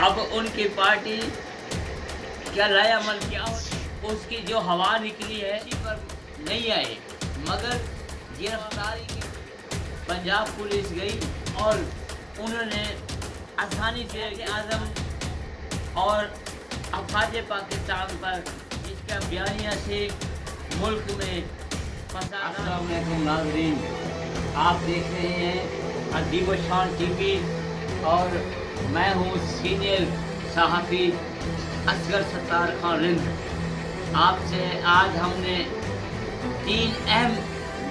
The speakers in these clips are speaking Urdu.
اب ان کی پارٹی کیا رائے عمل کیا ہو، اس کی جو ہوا نکلی ہے اسی پر نہیں آئے، مگر گرفتاری کی پنجاب پولیس گئی اور انہوں نے آسانی سے اعظم اور افواج پاکستان پر اس کا بیانیہ سے ملک میں فساد۔ السلام علیکم ناظرین، آپ دیکھ رہے ہیں ادیب و شان ٹی وی اور میں ہوں سینئر صحافی اصغر ستار خان رند۔ آپ سے آج ہم نے 3 اہم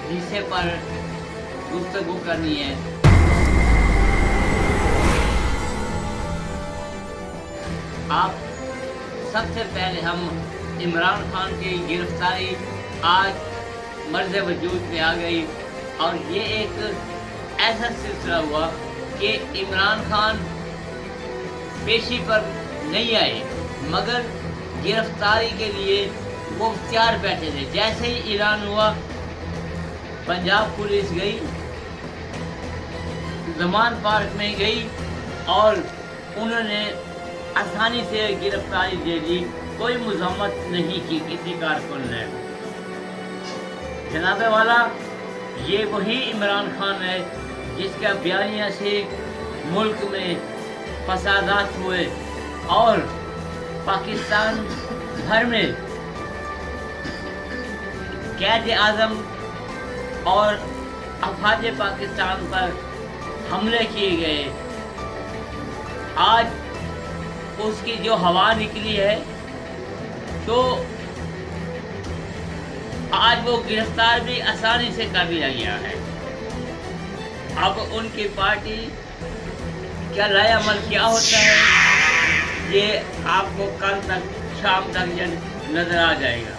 حصے پر گفتگو کرنی ہے۔ آپ سب سے پہلے ہم عمران خان کی گرفتاری آج مرز وجود میں آ گئی، اور یہ ایک ایسا سلسلہ ہوا کہ عمران خان پیشی پر نہیں آئے، مگر گرفتاری کے لیے وہ تیار بیٹھے تھے۔ جیسے ہی اعلان ہوا، پنجاب پولیس گئی، زمان پارک میں گئی اور انہوں نے آسانی سے گرفتاری دے دی، کوئی مزاحمت نہیں کی کسی کارکن نے۔ جناب والا، یہ وہی عمران خان ہے جس کا بیانیہ سے ملک میں فسادات ہوئے اور پاکستان بھر میں قائد اعظم اور افواج پاکستان پر حملے کیے گئے۔ آج اس کی جو ہوا نکلی ہے تو آج وہ گرفتار بھی آسانی سے کر لیا گیا ہے۔ اب ان کی پارٹی کیا رائے عمل کیا ہوتا ہے، یہ آپ کو کل تک شام تک نظر آ جائے گا۔